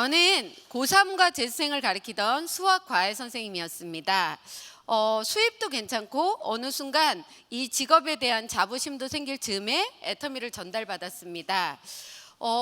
저는 고3과 재수생을 가르치던 수학 과외 선생님이었습니다. 수입도 괜찮고 어느 순간 이 직업에 대한 자부심도 생길 즈음에 애터미를 전달받았습니다.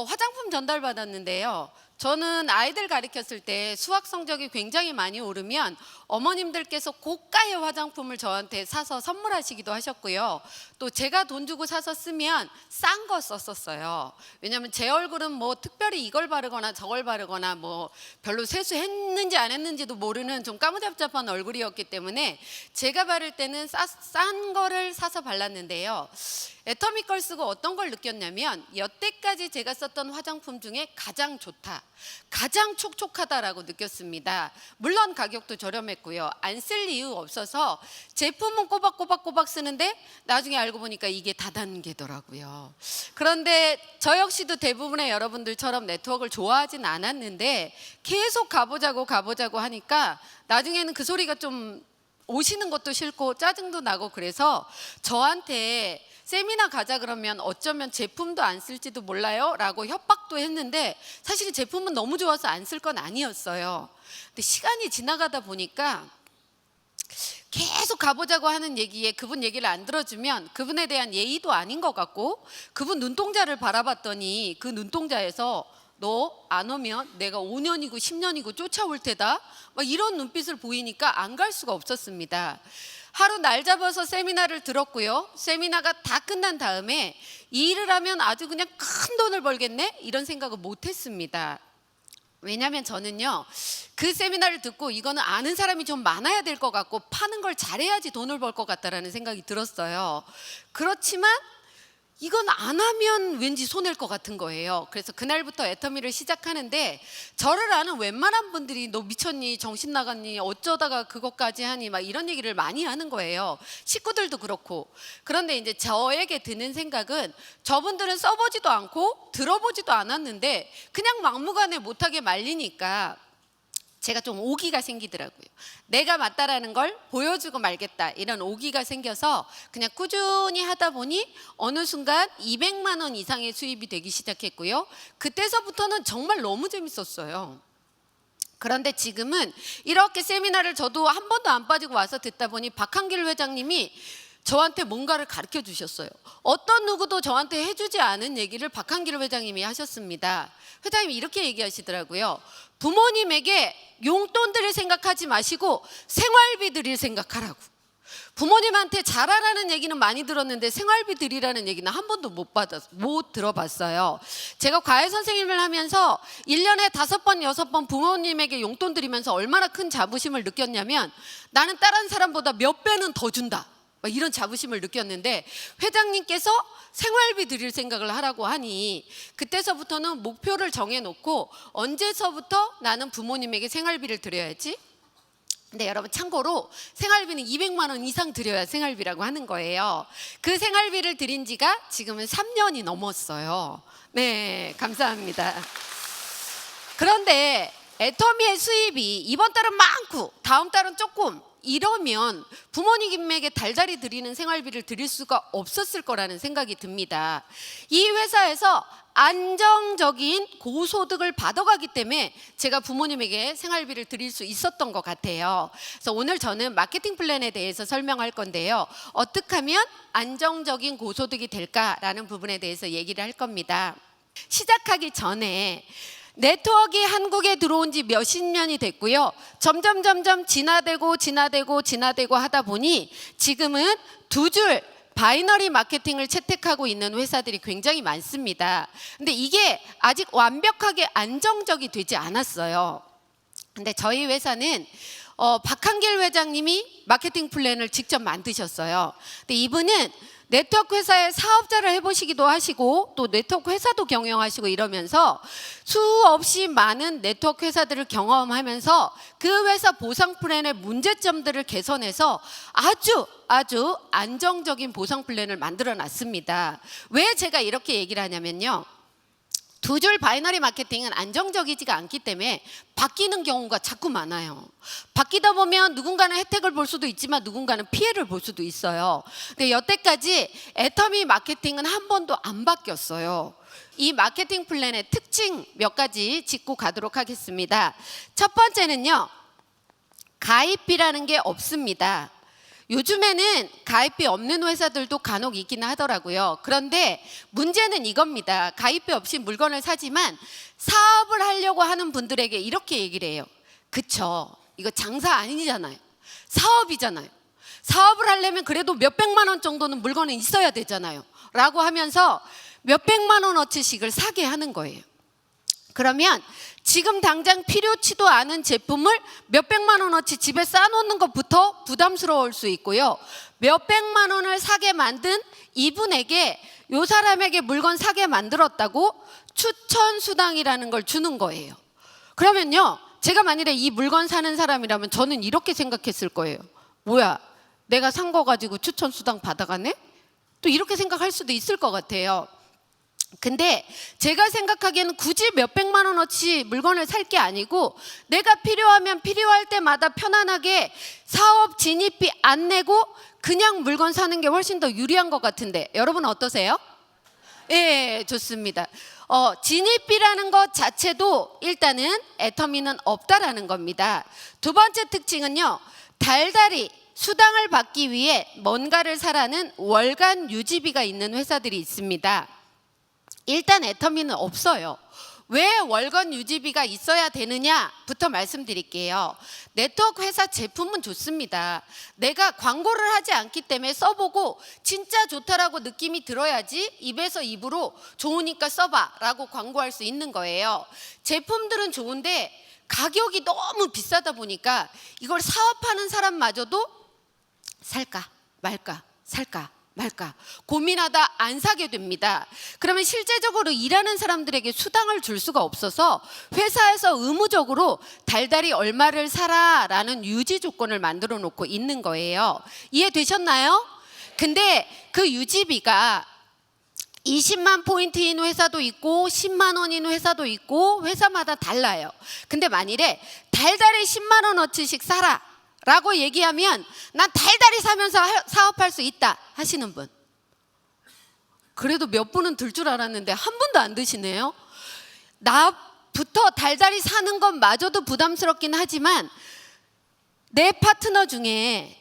화장품 전달받았는데요. 저는 아이들 가르쳤을 때 수학 성적이 굉장히 많이 오르면 어머님들께서 고가의 화장품을 저한테 사서 선물하시기도 하셨고요. 또 제가 돈 주고 사서 쓰면 싼 거 썼었어요. 왜냐하면 제 얼굴은 뭐 특별히 이걸 바르거나 저걸 바르거나 뭐 별로 세수했는지 안 했는지도 모르는 좀 까무잡잡한 얼굴이었기 때문에 제가 바를 때는 싼 거를 사서 발랐는데요. 애터미 걸 쓰고 어떤 걸 느꼈냐면 여태까지 제가 썼던 화장품 중에 가장 좋다, 가장 촉촉하다라고 느꼈습니다. 물론 가격도 저렴했고요. 안 쓸 이유 없어서 제품은 꼬박꼬박 쓰는데 나중에 알고 보니까 이게 다단계더라고요. 그런데 저 역시도 대부분의 여러분들처럼 네트워크를 좋아하진 않았는데 계속 가보자고 하니까 나중에는 그 소리가 좀 오시는 것도 싫고 짜증도 나고 그래서 저한테 세미나 가자 그러면 어쩌면 제품도 안 쓸지도 몰라요 라고 협박도 했는데 사실 제품은 너무 좋아서 안 쓸 건 아니었어요. 근데 시간이 지나가다 보니까 계속 가보자고 하는 얘기에 그분 얘기를 안 들어주면 그분에 대한 예의도 아닌 것 같고, 그분 눈동자를 바라봤더니 그 눈동자에서 너 안 오면 내가 5년이고 10년이고 쫓아올 테다, 막 이런 눈빛을 보이니까 안 갈 수가 없었습니다. 하루 날 잡아서 세미나를 들었고요. 세미나가 다 끝난 다음에 이 일을 하면 아주 그냥 큰 돈을 벌겠네 이런 생각을 못 했습니다. 왜냐하면 저는요, 그 세미나를 듣고 이거는 아는 사람이 좀 많아야 될 것 같고 파는 걸 잘해야지 돈을 벌 것 같다라는 생각이 들었어요. 그렇지만 이건 안 하면 왠지 손해일 것 같은 거예요. 그래서 그날부터 애터미를 시작하는데 저를 아는 웬만한 분들이 너 미쳤니, 정신 나갔니, 어쩌다가 그것까지 하니 막 이런 얘기를 많이 하는 거예요. 식구들도 그렇고. 그런데 이제 저에게 드는 생각은 저분들은 써보지도 않고 들어보지도 않았는데 그냥 막무가내 못하게 말리니까 제가 좀 오기가 생기더라고요. 내가 맞다라는 걸 보여주고 말겠다 이런 오기가 생겨서 그냥 꾸준히 하다 보니 어느 순간 200만 원 이상의 수입이 되기 시작했고요. 그때서부터는 정말 너무 재밌었어요. 그런데 지금은 이렇게 세미나를 저도 한 번도 안 빠지고 와서 듣다 보니 박한길 회장님이 저한테 뭔가를 가르쳐 주셨어요. 어떤 누구도 저한테 해주지 않은 얘기를 박한길 회장님이 하셨습니다. 회장님이 이렇게 얘기하시더라고요. 부모님에게 용돈들을 생각하지 마시고 생활비 드릴 생각하라고. 부모님한테 잘하라는 얘기는 많이 들었는데 생활비 드리라는 얘기는 한 번도 못 들어봤어요. 제가 과외 선생님을 하면서 1년에 5번, 6번 부모님에게 용돈 드리면서 얼마나 큰 자부심을 느꼈냐면 나는 다른 사람보다 몇 배는 더 준다, 이런 자부심을 느꼈는데 회장님께서 생활비 드릴 생각을 하라고 하니 그때서부터는 목표를 정해놓고 언제서부터 나는 부모님에게 생활비를 드려야지. 근데 여러분 참고로 생활비는 200만 원 이상 드려야 생활비라고 하는 거예요. 그 생활비를 드린 지가 지금은 3년이 넘었어요. 네, 감사합니다. 그런데 애터미의 수입이 이번 달은 많고 다음 달은 조금 이러면 부모님에게 달달이 드리는 생활비를 드릴 수가 없었을 거라는 생각이 듭니다. 이 회사에서 안정적인 고소득을 받아가기 때문에 제가 부모님에게 생활비를 드릴 수 있었던 것 같아요. 그래서 오늘 저는 마케팅 플랜에 대해서 설명할 건데요. 어떻게 하면 안정적인 고소득이 될까라는 부분에 대해서 얘기를 할 겁니다. 시작하기 전에 네트워크가 한국에 들어온 지 몇십 년이 됐고요. 점점 진화되고 하다 보니 지금은 두 줄 바이너리 마케팅을 채택하고 있는 회사들이 굉장히 많습니다. 근데 이게 아직 완벽하게 안정적이 되지 않았어요. 근데 저희 회사는 박한길 회장님이 마케팅 플랜을 직접 만드셨어요. 근데 이분은 네트워크 회사의 사업자를 해보시기도 하시고 또 네트워크 회사도 경영하시고 이러면서 수없이 많은 네트워크 회사들을 경험하면서 그 회사 보상 플랜의 문제점들을 개선해서 아주 안정적인 보상 플랜을 만들어 놨습니다. 왜 제가 이렇게 얘기를 하냐면요, 두 줄 바이너리 마케팅은 안정적이지가 않기 때문에 바뀌는 경우가 자꾸 많아요. 바뀌다 보면 누군가는 혜택을 볼 수도 있지만 누군가는 피해를 볼 수도 있어요. 근데 여태까지 애터미 마케팅은 한 번도 안 바뀌었어요. 이 마케팅 플랜의 특징 몇 가지 짚고 가도록 하겠습니다. 첫 번째는요, 가입비라는 게 없습니다. 요즘에는 가입비 없는 회사들도 간혹 있기는 하더라고요. 그런데 문제는 이겁니다. 가입비 없이 물건을 사지만 사업을 하려고 하는 분들에게 이렇게 얘기를 해요. 그쵸, 이거 장사 아니잖아요. 사업이잖아요. 사업을 하려면 그래도 몇백만 원 정도는 물건은 있어야 되잖아요 라고 하면서 몇백만 원어치씩을 사게 하는 거예요. 그러면 지금 당장 필요치도 않은 제품을 몇백만 원어치 집에 쌓아놓는 것부터 부담스러울 수 있고요. 몇백만 원을 사게 만든 이분에게, 요 사람에게 물건 사게 만들었다고 추천 수당이라는 걸 주는 거예요. 그러면요, 제가 만일에 이 물건 사는 사람이라면 저는 이렇게 생각했을 거예요. 뭐야, 내가 산 거 가지고 추천 수당 받아가네? 또 이렇게 생각할 수도 있을 것 같아요. 근데 제가 생각하기에는 굳이 몇백만 원어치 물건을 살 게 아니고 내가 필요하면 필요할 때마다 편안하게 사업 진입비 안 내고 그냥 물건 사는 게 훨씬 더 유리한 것 같은데 여러분 어떠세요? 예, 좋습니다. 진입비라는 것 자체도 일단은 애터미는 없다라는 겁니다. 두 번째 특징은요, 달달이 수당을 받기 위해 뭔가를 사라는 월간 유지비가 있는 회사들이 있습니다. 일단 애터미는 없어요. 왜 월간 유지비가 있어야 되느냐부터 말씀드릴게요. 네트워크 회사 제품은 좋습니다. 내가 광고를 하지 않기 때문에 써보고 진짜 좋다라고 느낌이 들어야지 입에서 입으로 좋으니까 써봐 라고 광고할 수 있는 거예요. 제품들은 좋은데 가격이 너무 비싸다 보니까 이걸 사업하는 사람마저도 살까 말까 살까 말까 고민하다 안 사게 됩니다. 그러면 실제적으로 일하는 사람들에게 수당을 줄 수가 없어서 회사에서 의무적으로 달달이 얼마를 사라라는 유지 조건을 만들어 놓고 있는 거예요. 이해되셨나요? 근데 그 유지비가 20만 포인트인 회사도 있고 10만 원인 회사도 있고 회사마다 달라요. 근데 만일에 달달이 10만 원어치씩 사라 라고 얘기하면 난 달달이 사면서 사업할 수 있다 하시는 분, 그래도 몇 분은 들 줄 알았는데 한 분도 안 드시네요. 나부터 달달이 사는 것마저도 부담스럽긴 하지만 내 파트너 중에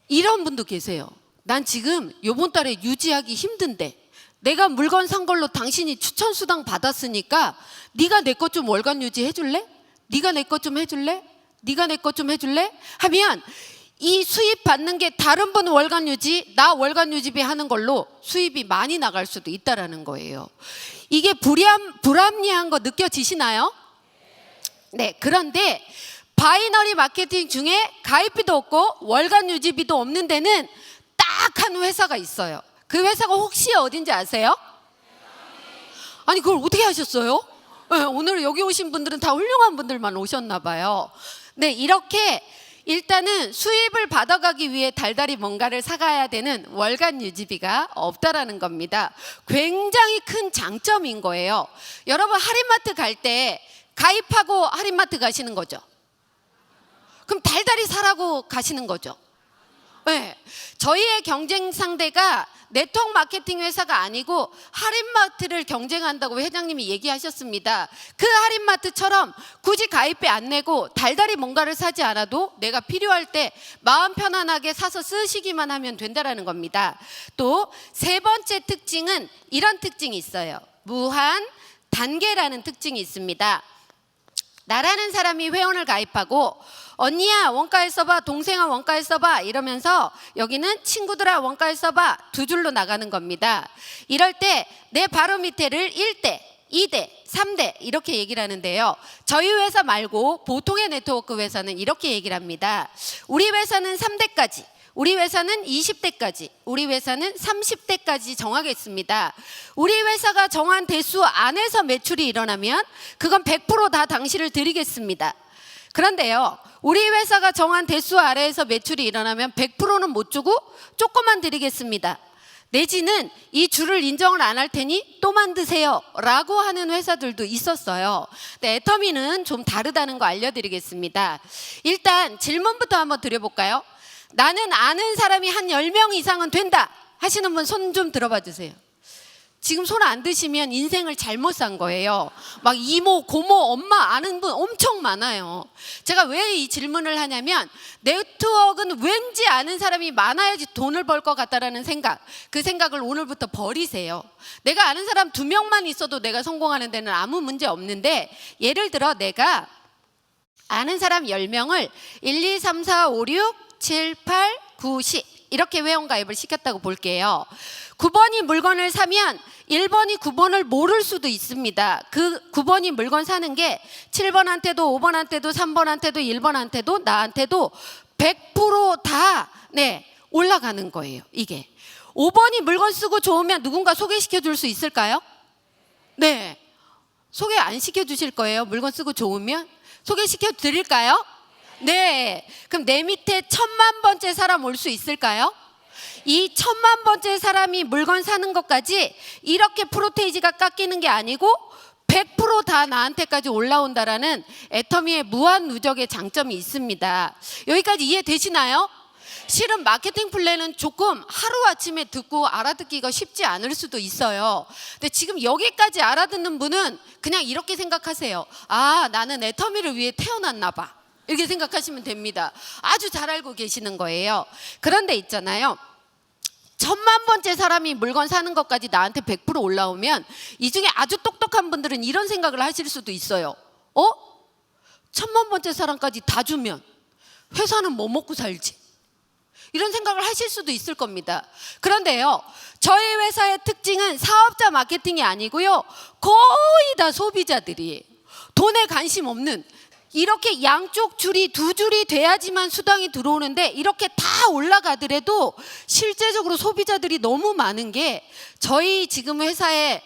이런 분도 계세요. 난 지금 요번 달에 유지하기 힘든데 내가 물건 산 걸로 당신이 추천 수당 받았으니까 네가 내 것 좀 월간 유지 해줄래? 네가 내 것 좀 해줄래? 네가 내 것 좀 해줄래? 하면 이 수입 받는 게 다른 분 월간 유지, 나 월간 유지비 하는 걸로 수입이 많이 나갈 수도 있다라는 거예요. 이게 불합리한 거 느껴지시나요? 네, 그런데 바이너리 마케팅 중에 가입비도 없고 월간 유지비도 없는 데는 딱 한 회사가 있어요. 그 회사가 혹시 어딘지 아세요? 아니 그걸 어떻게 하셨어요? 네, 오늘 여기 오신 분들은 다 훌륭한 분들만 오셨나 봐요. 네, 이렇게 일단은 수입을 받아가기 위해 달달이 뭔가를 사가야 되는 월간 유지비가 없다라는 겁니다. 굉장히 큰 장점인 거예요. 여러분 할인마트 갈 때 가입하고 할인마트 가시는 거죠? 그럼 달달이 사라고 가시는 거죠? 네, 저희의 경쟁 상대가 네트워크 마케팅 회사가 아니고 할인마트를 경쟁한다고 회장님이 얘기하셨습니다. 그 할인마트처럼 굳이 가입비 안 내고 달달이 뭔가를 사지 않아도 내가 필요할 때 마음 편안하게 사서 쓰시기만 하면 된다라는 겁니다. 또 세 번째 특징은 이런 특징이 있어요. 무한 단계라는 특징이 있습니다. 나라는 사람이 회원을 가입하고 언니야 원가에 써봐, 동생아 원가에 써봐 이러면서 여기는 친구들아 원가에 써봐 두 줄로 나가는 겁니다. 이럴 때 내 바로 밑에를 1대, 2대, 3대 이렇게 얘기를 하는데요. 저희 회사 말고 보통의 네트워크 회사는 이렇게 얘기를 합니다. 우리 회사는 3대까지, 우리 회사는 20대까지, 우리 회사는 30대까지 정하겠습니다. 우리 회사가 정한 대수 안에서 매출이 일어나면 그건 100% 당시를 드리겠습니다. 그런데요, 우리 회사가 정한 대수 아래에서 매출이 일어나면 100%는 못 주고 조금만 드리겠습니다. 내지는 이 줄을 인정을 안 할 테니 또 만드세요 라고 하는 회사들도 있었어요. 근데 애터미는 좀 다르다는 거 알려드리겠습니다. 일단 질문부터 한번 드려볼까요? 나는 아는 사람이 한 10명 이상은 된다 하시는 분 손 좀 들어봐 주세요. 지금 손 안 드시면 인생을 잘못 산 거예요. 막 이모, 고모, 엄마 아는 분 엄청 많아요. 제가 왜 이 질문을 하냐면 네트워크는 왠지 아는 사람이 많아야지 돈을 벌 것 같다라는 생각, 그 생각을 오늘부터 버리세요. 내가 아는 사람 2명만 있어도 내가 성공하는 데는 아무 문제 없는데, 예를 들어 내가 아는 사람 10명을 1, 2, 3, 4, 5, 6, 7, 8, 9, 10 이렇게 회원가입을 시켰다고 볼게요. 9번이 물건을 사면 1번이 9번을 모를 수도 있습니다. 그 9번이 물건 사는 게 7번한테도 5번한테도 3번한테도 1번한테도 나한테도 100% 올라가는 거예요. 이게 5번이 물건 쓰고 좋으면 누군가 소개시켜 줄 수 있을까요? 네. 소개 안 시켜주실 거예요. 물건 쓰고 좋으면 소개시켜 드릴까요? 네. 그럼 내 밑에 1000만 번째 사람 올 수 있을까요? 이 1000만 번째 사람이 물건 사는 것까지 이렇게 프로테이지가 깎이는 게 아니고 100% 다 나한테까지 올라온다라는 애터미의 무한 누적의 장점이 있습니다. 여기까지 이해되시나요? 실은 마케팅 플랜은 조금 하루아침에 듣고 알아듣기가 쉽지 않을 수도 있어요. 근데 지금 여기까지 알아듣는 분은 그냥 이렇게 생각하세요. 아, 나는 애터미를 위해 태어났나 봐. 이렇게 생각하시면 됩니다. 아주 잘 알고 계시는 거예요. 그런데 있잖아요, 1000만 번째 사람이 물건 사는 것까지 나한테 100% 올라오면 이 중에 아주 똑똑한 분들은 이런 생각을 하실 수도 있어요. 1000만 번째 사람까지 다 주면 회사는 뭐 먹고 살지? 이런 생각을 하실 수도 있을 겁니다. 그런데요, 저희 회사의 특징은 사업자 마케팅이 아니고요, 거의 다 소비자들이에요. 돈에 관심 없는, 이렇게 양쪽 줄이 2줄이 돼야지만 수당이 들어오는데 이렇게 다 올라가더라도 실제적으로 소비자들이 너무 많은 게, 저희 지금 회사에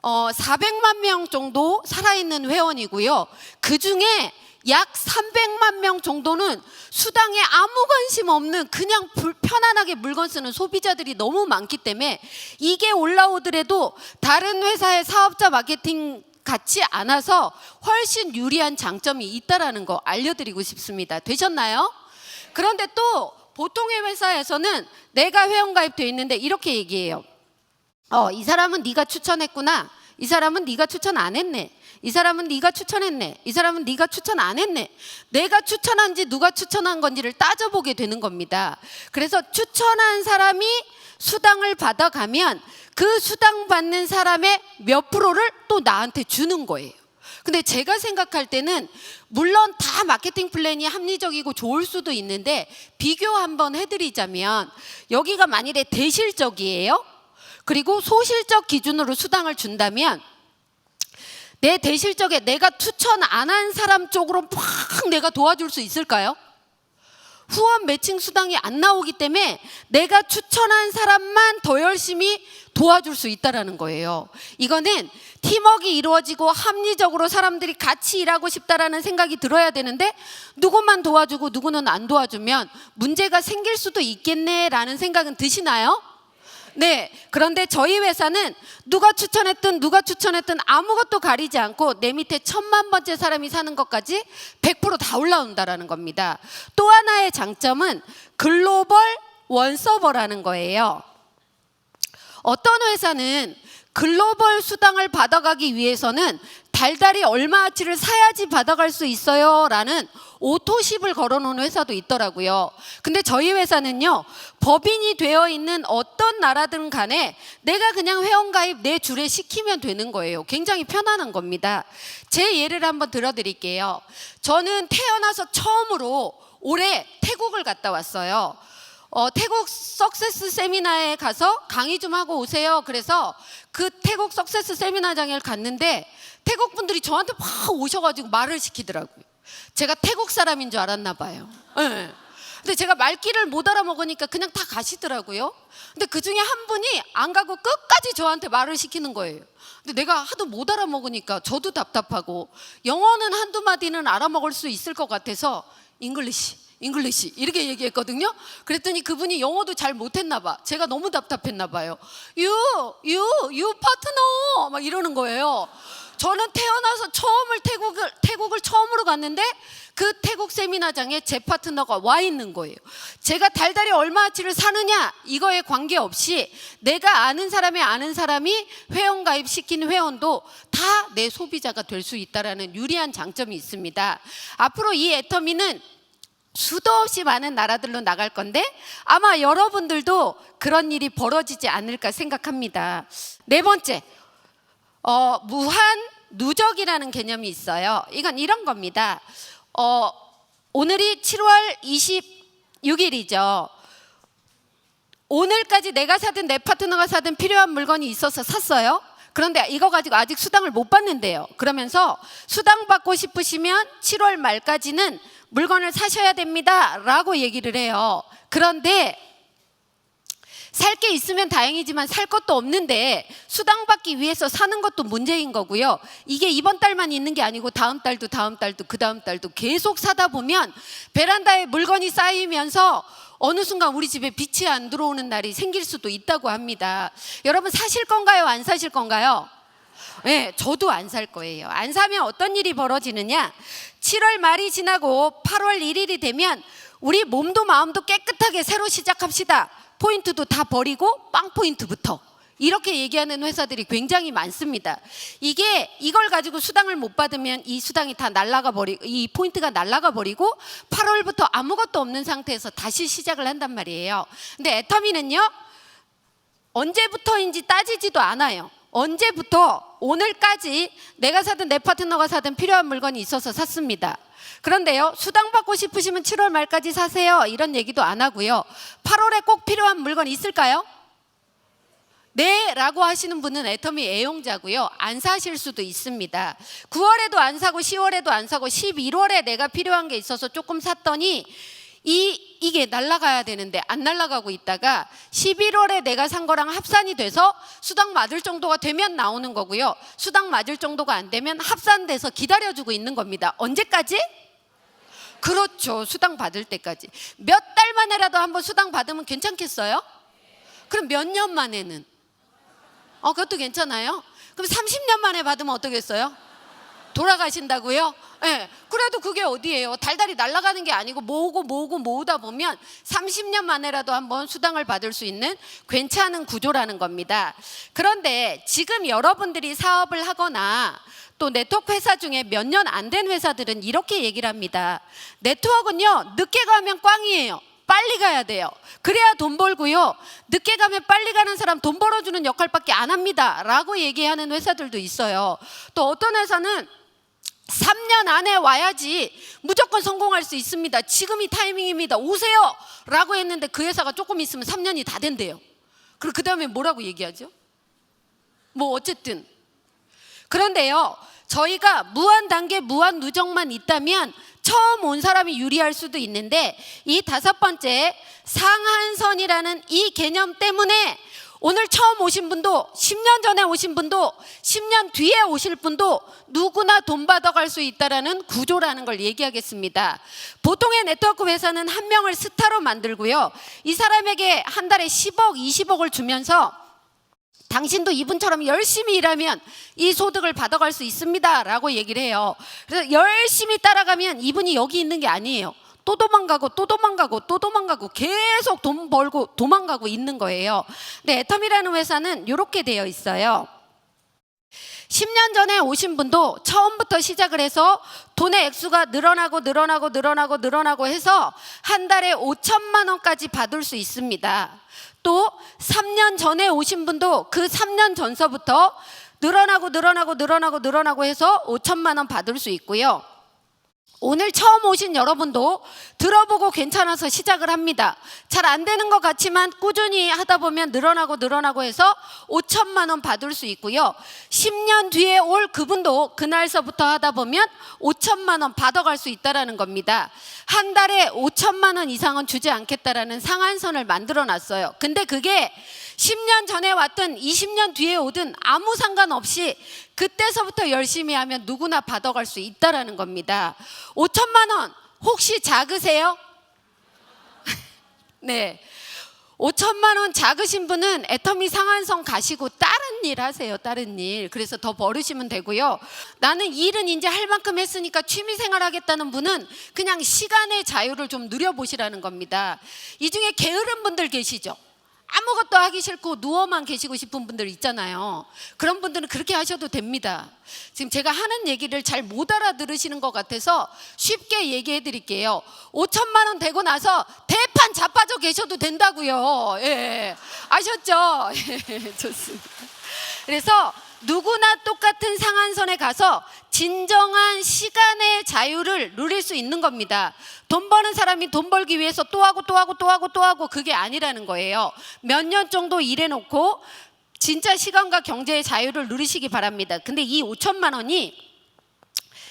400만 명 정도 살아있는 회원이고요, 그 중에 약 300만 명 정도는 수당에 아무 관심 없는 그냥 편안하게 물건 쓰는 소비자들이 너무 많기 때문에 이게 올라오더라도 다른 회사의 사업자 마케팅 같지 않아서 훨씬 유리한 장점이 있다라는 거 알려드리고 싶습니다. 되셨나요? 그런데 또 보통의 회사에서는 내가 회원가입돼 있는데 이렇게 얘기해요. 이 사람은 네가 추천했구나. 이 사람은 네가 추천 안 했네. 이 사람은 네가 추천했네. 이 사람은 네가 추천 안 했네. 내가 추천한지 누가 추천한 건지를 따져보게 되는 겁니다. 그래서 추천한 사람이 수당을 받아가면 그 수당 받는 사람의 몇 프로를 또 나한테 주는 거예요. 근데 제가 생각할 때는 물론 다 마케팅 플랜이 합리적이고 좋을 수도 있는데, 비교 한번 해드리자면 여기가 만일에 대실적이에요. 그리고 소실적 기준으로 수당을 준다면 내 대실적에 내가 추천 안 한 사람 쪽으로 팍 내가 도와줄 수 있을까요? 후원 매칭 수당이 안 나오기 때문에 내가 추천한 사람만 더 열심히 도와줄 수 있다는 거예요. 이거는 팀워크가 이루어지고 합리적으로 사람들이 같이 일하고 싶다라는 생각이 들어야 되는데, 누구만 도와주고 누구는 안 도와주면 문제가 생길 수도 있겠네라는 생각은 드시나요? 네. 그런데 저희 회사는 누가 추천했든 아무것도 가리지 않고 내 밑에 1000만 번째 사람이 사는 것까지 100% 다 올라온다라는 겁니다. 또 하나의 장점은 글로벌 원서버라는 거예요. 어떤 회사는 글로벌 수당을 받아가기 위해서는 달달이 얼마어치를 사야지 받아갈 수 있어요 라는 오토십을 걸어놓은 회사도 있더라고요. 근데 저희 회사는요, 법인이 되어 있는 어떤 나라든 간에 내가 그냥 회원가입 내 줄에 시키면 되는 거예요. 굉장히 편안한 겁니다. 제 예를 한번 들어드릴게요. 저는 태어나서 처음으로 올해 태국을 갔다 왔어요. 태국 석세스 세미나에 가서 강의 좀 하고 오세요. 그래서 그 태국 석세스 세미나장을 갔는데 태국 분들이 저한테 막 오셔가지고 말을 시키더라고요. 제가 태국 사람인 줄 알았나 봐요. 네. 근데 제가 말귀를 못 알아먹으니까 그냥 다 가시더라고요. 근데 그 중에 한 분이 안 가고 끝까지 저한테 말을 시키는 거예요. 근데 내가 하도 못 알아먹으니까 저도 답답하고, 영어는 한두 마디는 알아먹을 수 있을 것 같아서 잉글리시 잉글리시 이렇게 얘기했거든요. 그랬더니 그분이 영어도 잘 못했나 봐. 제가 너무 답답했나 봐요. You 파트너 막 이러는 거예요. 저는 태어나서 태국을 처음으로 갔는데 그 태국 세미나장에 제 파트너가 와 있는 거예요. 제가 달달이 얼마치를 사느냐 이거에 관계없이 내가 아는 사람이 회원 가입시킨 회원도 다 내 소비자가 될 수 있다는 유리한 장점이 있습니다. 앞으로 이 애터미는 수도 없이 많은 나라들로 나갈 건데 아마 여러분들도 그런 일이 벌어지지 않을까 생각합니다. 네 번째, 무한 누적이라는 개념이 있어요. 이건 이런 겁니다. 오늘이 7월 26일이죠. 오늘까지 내가 사든 내 파트너가 사든 필요한 물건이 있어서 샀어요. 그런데 이거 가지고 아직 수당을 못 받는데요. 그러면서 수당 받고 싶으시면 7월 말까지는 물건을 사셔야 됩니다 라고 얘기를 해요. 그런데 살 게 있으면 다행이지만 살 것도 없는데 수당 받기 위해서 사는 것도 문제인 거고요. 이게 이번 달만 있는 게 아니고 다음 달도 그 다음 달도 계속 사다 보면 베란다에 물건이 쌓이면서 어느 순간 우리 집에 빛이 안 들어오는 날이 생길 수도 있다고 합니다. 여러분 사실 건가요? 안 사실 건가요? 네, 저도 안 살 거예요. 안 사면 어떤 일이 벌어지느냐? 7월 말이 지나고 8월 1일이 되면 우리 몸도 마음도 깨끗하게 새로 시작합시다. 포인트도 다 버리고 빵 포인트부터. 이렇게 얘기하는 회사들이 굉장히 많습니다. 이걸 가지고 수당을 못 받으면 이 수당이 다 이 포인트가 날아가 버리고 8월부터 아무것도 없는 상태에서 다시 시작을 한단 말이에요. 근데 애터미는요, 언제부터인지 따지지도 않아요. 언제부터 오늘까지 내가 사든 내 파트너가 사든 필요한 물건이 있어서 샀습니다. 그런데요, 수당 받고 싶으시면 7월 말까지 사세요 이런 얘기도 안 하고요. 8월에 꼭 필요한 물건 있을까요? 네 라고 하시는 분은 애터미 애용자고요. 안 사실 수도 있습니다. 9월에도 안 사고 10월에도 안 사고 11월에 내가 필요한 게 있어서 조금 샀더니 이게 날아가야 되는데 안 날아가고 있다가 11월에 내가 산 거랑 합산이 돼서 수당 맞을 정도가 되면 나오는 거고요. 수당 맞을 정도가 안 되면 합산돼서 기다려주고 있는 겁니다. 언제까지? 그렇죠. 수당 받을 때까지. 몇 달 만에라도 한번 수당 받으면 괜찮겠어요? 그럼 몇 년 만에는? 그것도 괜찮아요? 그럼 30년 만에 받으면 어떠겠어요? 돌아가신다고요? 네, 그래도 그게 어디예요? 달달이 날아가는 게 아니고 모으다 보면 30년 만에라도 한번 수당을 받을 수 있는 괜찮은 구조라는 겁니다. 그런데 지금 여러분들이 사업을 하거나 또 네트워크 회사 중에 몇 년 안 된 회사들은 이렇게 얘기를 합니다. 네트워크는요, 늦게 가면 꽝이에요. 빨리 가야 돼요. 그래야 돈 벌고요. 늦게 가면 빨리 가는 사람 돈 벌어주는 역할밖에 안 합니다 라고 얘기하는 회사들도 있어요. 또 어떤 회사는 3년 안에 와야지 무조건 성공할 수 있습니다. 지금이 타이밍입니다. 오세요 라고 했는데 그 회사가 조금 있으면 3년이 다 된대요. 그리고 그 다음에 뭐라고 얘기하죠? 어쨌든 그런데요, 저희가 무한 단계 무한 누적만 있다면 처음 온 사람이 유리할 수도 있는데 이 5번째 상한선이라는 이 개념 때문에 오늘 처음 오신 분도 10년 전에 오신 분도 10년 뒤에 오실 분도 누구나 돈 받아갈 수 있다는 구조라는 걸 얘기하겠습니다. 보통의 네트워크 회사는 한 명을 스타로 만들고요, 이 사람에게 한 달에 10억, 20억을 주면서 당신도 이분처럼 열심히 일하면 이 소득을 받아갈 수 있습니다 라고 얘기를 해요. 그래서 열심히 따라가면 이분이 여기 있는 게 아니에요. 또 도망가고 계속 돈 벌고 도망가고 있는 거예요. 근데 애터미라는 회사는 이렇게 되어 있어요. 10년 전에 오신 분도 처음부터 시작을 해서 돈의 액수가 늘어나고 해서 한 달에 5천만 원까지 받을 수 있습니다. 또 3년 전에 오신 분도 그 3년 전서부터 늘어나고 해서 5천만 원 받을 수 있고요. 오늘 처음 오신 여러분도 들어보고 괜찮아서 시작을 합니다. 잘 안 되는 것 같지만 꾸준히 하다 보면 늘어나고 해서 5천만 원 받을 수 있고요. 10년 뒤에 올 그분도 그날서부터 하다 보면 5천만 원 받아갈 수 있다는 겁니다. 한 달에 5천만 원 이상은 주지 않겠다라는 상한선을 만들어 놨어요. 근데 그게 10년 전에 왔든 20년 뒤에 오든 아무 상관없이 그때서부터 열심히 하면 누구나 받아갈 수 있다는 겁니다. 5천만 원 혹시 작으세요? 네. 5천만 원 작으신 분은 애터미 상한선 가시고 다른 일 하세요. 다른 일. 그래서 더 벌으시면 되고요. 나는 일은 이제 할 만큼 했으니까 취미생활 하겠다는 분은 그냥 시간의 자유를 좀 누려보시라는 겁니다. 이 중에 게으른 분들 계시죠? 아무것도 하기 싫고 누워만 계시고 싶은 분들 있잖아요. 그런 분들은 그렇게 하셔도 됩니다. 지금 제가 하는 얘기를 잘 못 알아들으시는 것 같아서 쉽게 얘기해 드릴게요. 5천만 원 되고 나서 대판 자빠져 계셔도 된다고요. 예, 아셨죠? 예, 좋습니다. 그래서 누구나 똑같은 상한선에 가서 진정한 시간의 자유를 누릴 수 있는 겁니다. 돈 버는 사람이 돈 벌기 위해서 또 하고 또 하고 또 하고 또 하고 그게 아니라는 거예요. 몇 년 정도 일해놓고 진짜 시간과 경제의 자유를 누리시기 바랍니다. 근데 이 5천만 원이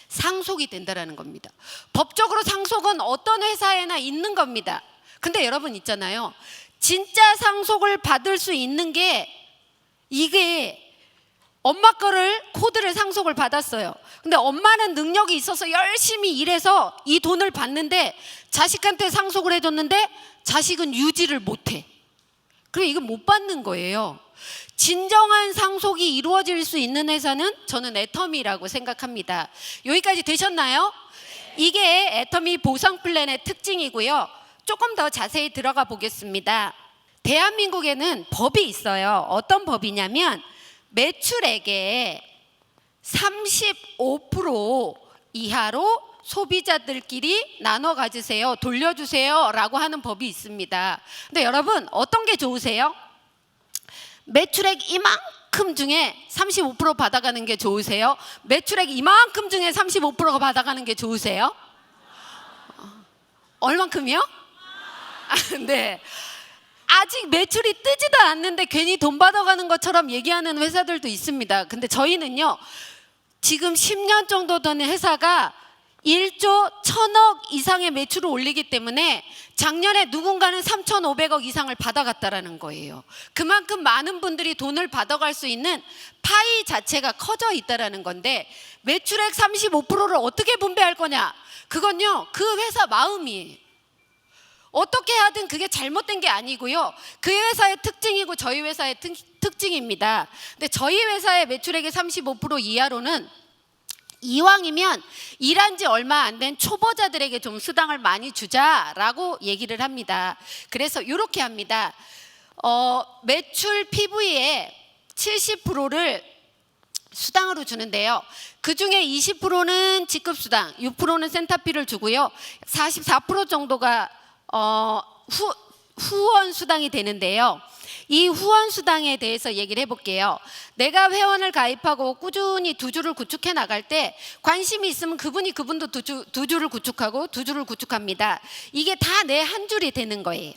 상속이 된다라는 겁니다. 법적으로 상속은 어떤 회사에나 있는 겁니다. 근데 여러분 있잖아요. 진짜 상속을 받을 수 있는 게 이게 엄마 거를 코드를 상속을 받았어요. 근데 엄마는 능력이 있어서 열심히 일해서 이 돈을 받는데 자식한테 상속을 해줬는데 자식은 유지를 못해. 그래 이거 못 받는 거예요. 진정한 상속이 이루어질 수 있는 회사는 저는 애터미라고 생각합니다. 여기까지 되셨나요? 이게 애터미 보상 플랜의 특징이고요. 조금 더 자세히 들어가 보겠습니다. 대한민국에는 법이 있어요. 어떤 법이냐면 매출액의 35% 이하로 소비자들끼리 나눠 가지세요. 돌려주세요 라고 하는 법이 있습니다. 근데 여러분 어떤 게 좋으세요? 매출액 이만큼 중에 35% 받아가는 게 좋으세요? 매출액 이만큼 중에 35%가 받아가는 게 좋으세요? 얼만큼이요? 네. 아직 매출이 뜨지도 않는데 괜히 돈 받아가는 것처럼 얘기하는 회사들도 있습니다. 근데 저희는요, 지금 10년 정도 된 회사가 1조 1,000억 이상의 매출을 올리기 때문에 작년에 누군가는 3,500억 이상을 받아갔다라는 거예요. 그만큼 많은 분들이 돈을 받아갈 수 있는 파이 자체가 커져 있다라는 건데 매출액 35%를 어떻게 분배할 거냐? 그건요, 그 회사 마음이에요. 어떻게 하든 그게 잘못된 게 아니고요. 그 회사의 특징이고 저희 회사의 특징입니다. 근데 저희 회사의 매출액의 35% 이하로는 이왕이면 일한 지 얼마 안 된 초보자들에게 좀 수당을 많이 주자라고 얘기를 합니다. 그래서 이렇게 합니다. 매출 PV의 70%를 수당으로 주는데요. 그 중에 20%는 직급수당, 6%는 센터피를 주고요. 44% 정도가 후원 수당이 되는데요. 이 후원 수당에 대해서 얘기를 해볼게요. 내가 회원을 가입하고 꾸준히 두 주를 구축해 나갈 때 관심이 있으면 그분도 두 주를 구축하고 두 주를 구축합니다. 이게 다 내 한 줄이 되는 거예요.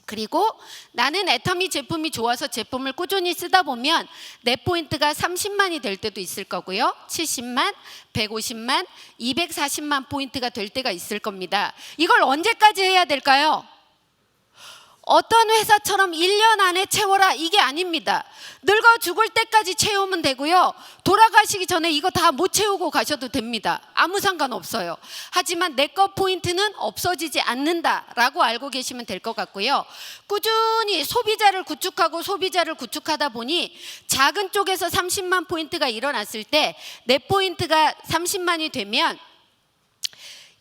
그리고 나는 애터미 제품이 좋아서 제품을 꾸준히 쓰다 보면 내 포인트가 30만이 될 때도 있을 거고요. 70만, 150만, 240만 포인트가 될 때가 있을 겁니다. 이걸 언제까지 해야 될까요? 어떤 회사처럼 1년 안에 채워라 이게 아닙니다. 늙어 죽을 때까지 채우면 되고요. 돌아가시기 전에 이거 다 못 채우고 가셔도 됩니다. 아무 상관없어요. 하지만 내 거 포인트는 없어지지 않는다라고 알고 계시면 될 것 같고요. 꾸준히 소비자를 구축하다 보니 작은 쪽에서 30만 포인트가 일어났을 때 내 포인트가 30만이 되면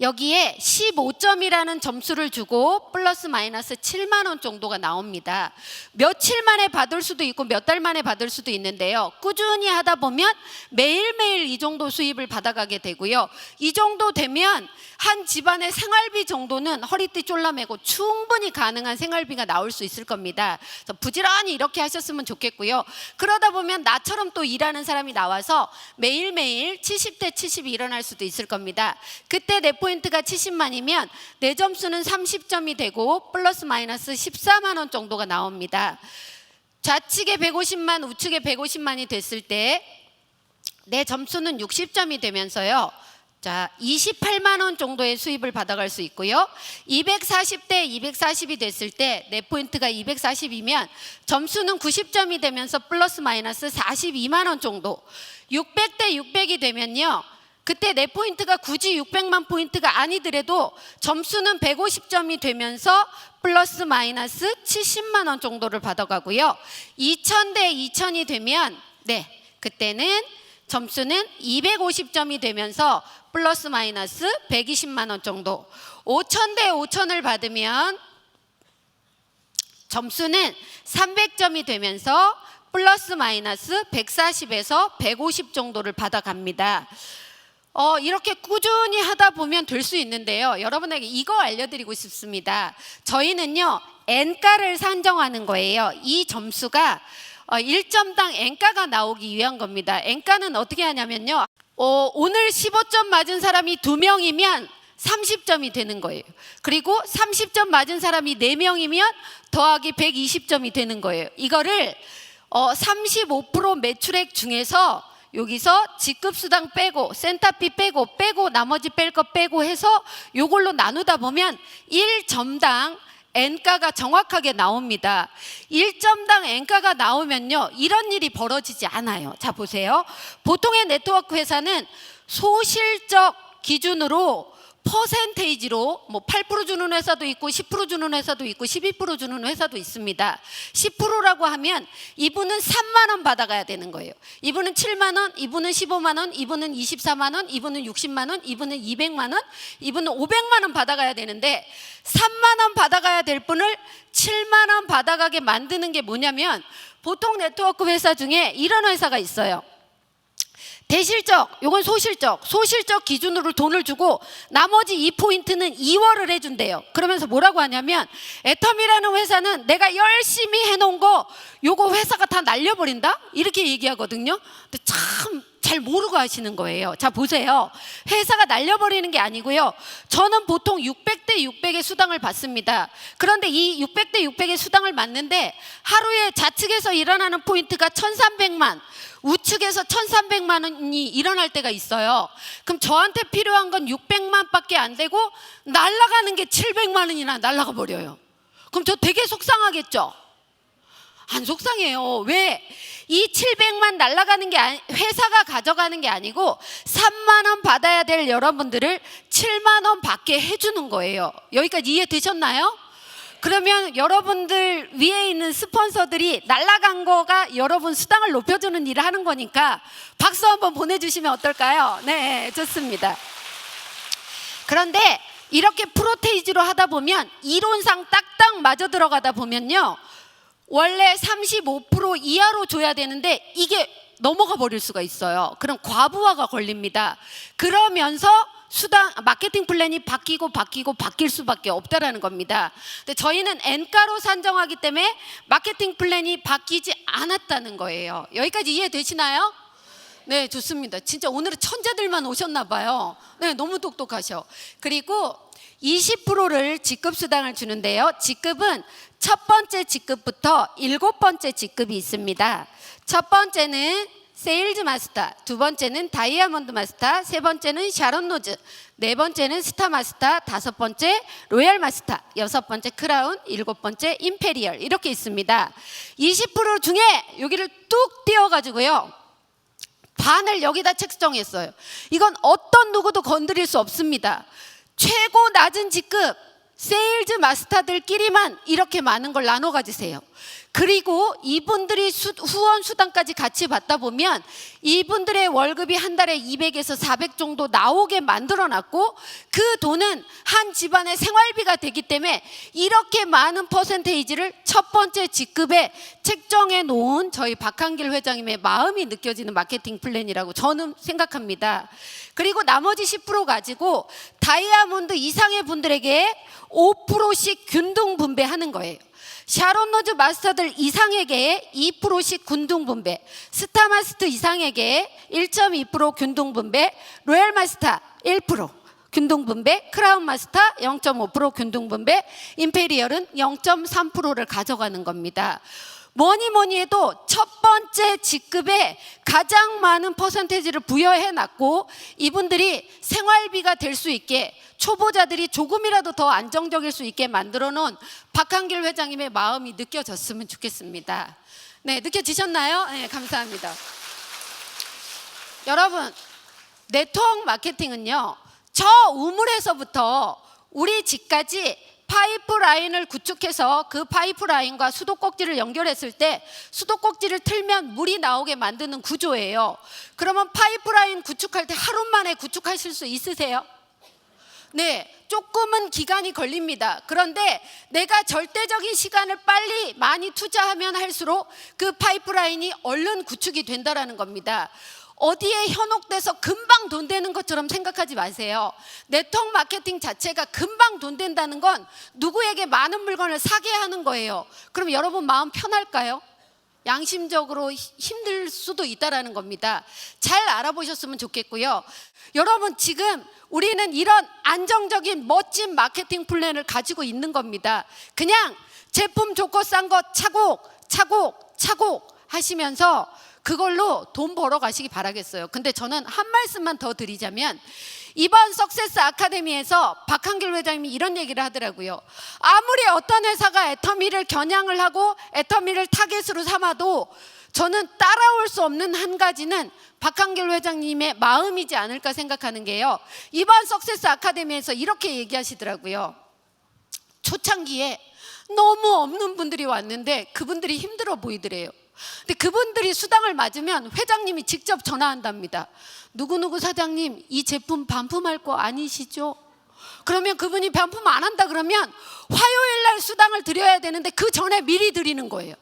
여기에 15점이라는 점수를 주고 플러스 마이너스 7만 원 정도가 나옵니다. 며칠 만에 받을 수도 있고 몇 달 만에 받을 수도 있는데요. 꾸준히 하다 보면 매일매일 이 정도 수입을 받아가게 되고요. 이 정도 되면 한 집안의 생활비 정도는 허리띠 졸라매고 충분히 가능한 생활비가 나올 수 있을 겁니다. 그래서 부지런히 이렇게 하셨으면 좋겠고요. 그러다 보면 나처럼 또 일하는 사람이 나와서 매일매일 70대 70이 일어날 수도 있을 겁니다. 그때 내 포인트가 70만이면 내 점수는 30점이 되고 플러스 마이너스 14만 원 정도가 나옵니다. 좌측에 150만, 우측에 150만이 됐을 때 내 점수는 60점이 되면서요. 자, 28만 원 정도의 수입을 받아갈 수 있고요. 240대 240이 됐을 때 내 포인트가 240이면 점수는 90점이 되면서 플러스 마이너스 42만 원 정도. 600대 600이 되면요. 그때 내 포인트가 굳이 600만 포인트가 아니더라도 점수는 150점이 되면서 플러스 마이너스 70만 원 정도를 받아가고요. 2000대 2000이 되면 그때는 점수는 250점이 되면서 플러스 마이너스 120만 원 정도. 5000대 5000을 받으면 점수는 300점이 되면서 플러스 마이너스 140에서 150 정도를 받아갑니다. 이렇게 꾸준히 하다 보면 될 수 있는데요. 여러분에게 이거 알려드리고 싶습니다. 저희는요, N가를 산정하는 거예요. 이 점수가 1점당 N가가 나오기 위한 겁니다. N가는 어떻게 하냐면요. 오늘 15점 맞은 사람이 2명이면 30점이 되는 거예요. 그리고 30점 맞은 사람이 4명이면 더하기 120점이 되는 거예요. 이거를 35% 매출액 중에서 여기서 직급수당 빼고 센터피 빼고 나머지 뺄 거 빼고 해서 요걸로 나누다 보면 1점당 N가가 정확하게 나옵니다. 1점당 N가가 나오면요, 이런 일이 벌어지지 않아요. 자, 보세요. 보통의 네트워크 회사는 소실적 기준으로 퍼센테이지로 8% 주는 회사도 있고 10% 주는 회사도 있고 12% 주는 회사도 있습니다. 10%라고 하면 이분은 3만 원 받아가야 되는 거예요. 이분은 7만 원, 이분은 15만 원, 이분은 24만 원, 이분은 60만 원, 이분은 200만 원, 이분은 500만 원 받아가야 되는데 3만 원 받아가야 될 분을 7만 원 받아가게 만드는 게 뭐냐면, 보통 네트워크 회사 중에 이런 회사가 있어요. 대실적, 요건 소실적 기준으로 돈을 주고 나머지 2포인트는 2월을 해준대요. 그러면서 뭐라고 하냐면, 애텀이라는 회사는 내가 열심히 해놓은 거 요거 회사가 다 날려버린다? 이렇게 얘기하거든요. 근데 참 잘 모르고 하시는 거예요. 자, 보세요. 회사가 날려버리는 게 아니고요. 저는 보통 600대 600의 수당을 받습니다. 그런데 이 600대 600의 수당을 받는데 하루에 좌측에서 일어나는 포인트가 1300만, 우측에서 1300만 원이 일어날 때가 있어요. 그럼 저한테 필요한 건 600만 밖에 안 되고 날아가는 게 700만 원이나 날아가 버려요. 그럼 저 되게 속상하겠죠? 안 속상해요. 왜? 이 700만 날아가는 게 회사가 가져가는 게 아니고 3만 원 받아야 될 여러분들을 7만 원 받게 해주는 거예요. 여기까지 이해되셨나요? 그러면 여러분들 위에 있는 스폰서들이 날아간 거가 여러분 수당을 높여주는 일을 하는 거니까 박수 한번 보내주시면 어떨까요? 네, 좋습니다. 그런데 이렇게 프로테이지로 하다 보면 이론상 딱딱 맞아 들어가다 보면요, 원래 35% 이하로 줘야 되는데 이게 넘어가 버릴 수가 있어요. 그럼 과부하가 걸립니다. 그러면서 마케팅 플랜이 바뀔 수밖에 없다라는 겁니다. 근데 저희는 N가로 산정하기 때문에 마케팅 플랜이 바뀌지 않았다는 거예요. 여기까지 이해되시나요? 네, 좋습니다. 진짜 오늘은 천재들만 오셨나 봐요. 네, 너무 똑똑하셔. 그리고 20%를 직급수당을 주는데요. 직급은 첫 번째 직급부터 7번째 직급이 있습니다. 첫 번째는 세일즈 마스터, 두 번째는 다이아몬드 마스터, 세 번째는 샤론 노즈, 네 번째는 스타 마스터, 다섯 번째 로얄 마스터, 여섯 번째 크라운, 일곱 번째 임페리얼, 이렇게 있습니다. 20% 중에 여기를 뚝 띄워가지고요, 반을 여기다 책정했어요. 이건 어떤 누구도 건드릴 수 없습니다. 최고 낮은 직급 세일즈 마스터들끼리만 이렇게 많은 걸 나눠 가지세요. 그리고 이분들이 후원 수당까지 같이 받다 보면 이분들의 월급이 한 달에 200에서 400 정도 나오게 만들어 놨고, 그 돈은 한 집안의 생활비가 되기 때문에 이렇게 많은 퍼센테이지를 첫 번째 직급에 책정해 놓은 저희 박한길 회장님의 마음이 느껴지는 마케팅 플랜이라고 저는 생각합니다. 그리고 나머지 10% 가지고 다이아몬드 이상의 분들에게 5%씩 균등 분배하는 거예요. 샤론 노즈 마스터들 이상에게 2%씩 균등 분배, 스타 마스터 이상에게 1.2% 균등 분배, 로얄 마스터 1% 균등 분배, 크라운 마스터 0.5% 균등 분배, 임페리얼은 0.3%를 가져가는 겁니다. 뭐니 해도 첫 번째 직급에 가장 많은 퍼센테이지를 부여해 놨고, 이분들이 생활비가 될 수 있게, 초보자들이 조금이라도 더 안정적일 수 있게 만들어 놓은 박한길 회장님의 마음이 느껴졌으면 좋겠습니다. 네, 느껴지셨나요? 네, 감사합니다. 여러분, 네트워크 마케팅은요, 저 우물에서부터 우리 집까지 파이프라인을 구축해서 그 파이프라인과 수도꼭지를 연결했을 때 수도꼭지를 틀면 물이 나오게 만드는 구조예요. 그러면 파이프라인 구축할 때 하루 만에 구축하실 수 있으세요? 네, 조금은 기간이 걸립니다. 그런데 내가 절대적인 시간을 빨리 많이 투자하면 할수록 그 파이프라인이 얼른 구축이 된다는 겁니다. 어디에 현혹돼서 금방 돈 되는 것처럼 생각하지 마세요. 네트워크 마케팅 자체가 금방 돈 된다는 건 누구에게 많은 물건을 사게 하는 거예요. 그럼 여러분 마음 편할까요? 양심적으로 힘들 수도 있다는 겁니다. 잘 알아보셨으면 좋겠고요. 여러분, 지금 우리는 이런 안정적인 멋진 마케팅 플랜을 가지고 있는 겁니다. 그냥 제품 좋고 싼 거 차곡 하시면서 그걸로 돈 벌어 가시기 바라겠어요. 근데 저는 한 말씀만 더 드리자면, 이번 석세스 아카데미에서 박한길 회장님이 이런 얘기를 하더라고요. 아무리 어떤 회사가 애터미를 겨냥을 하고 애터미를 타겟으로 삼아도 저는 따라올 수 없는 한 가지는 박한길 회장님의 마음이지 않을까 생각하는 게요, 이번 석세스 아카데미에서 이렇게 얘기하시더라고요. 초창기에 너무 없는 분들이 왔는데 그분들이 힘들어 보이더래요. 근데 그분들이 수당을 맞으면 회장님이 직접 전화한답니다. 누구누구 사장님, 이 제품 반품할 거 아니시죠? 그러면 그분이 반품 안 한다 그러면 화요일 날 수당을 드려야 되는데 그 전에 미리 드리는 거예요.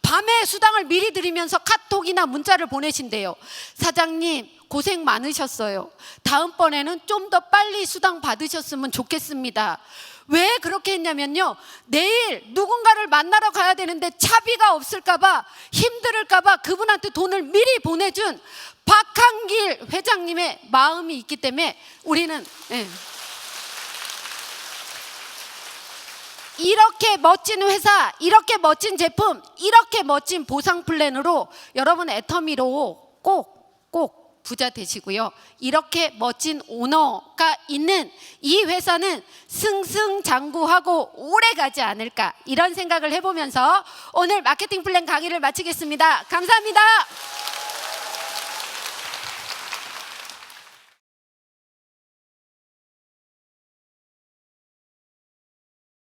밤에 수당을 미리 드리면서 카톡이나 문자를 보내신대요. 사장님, 고생 많으셨어요. 다음번에는 좀 더 빨리 수당 받으셨으면 좋겠습니다. 왜 그렇게 했냐면요, 내일 누군가를 만나러 가야 되는데 차비가 없을까봐, 힘들을까봐 그분한테 돈을 미리 보내준 박한길 회장님의 마음이 있기 때문에 우리는 이렇게 멋진 회사, 이렇게 멋진 제품, 이렇게 멋진 보상 플랜으로 여러분 애터미로 꼭 부자 되시고요. 이렇게 멋진 오너가 있는 이 회사는 승승장구하고 오래 가지 않을까, 이런 생각을 해보면서 오늘 마케팅 플랜 강의를 마치겠습니다. 감사합니다.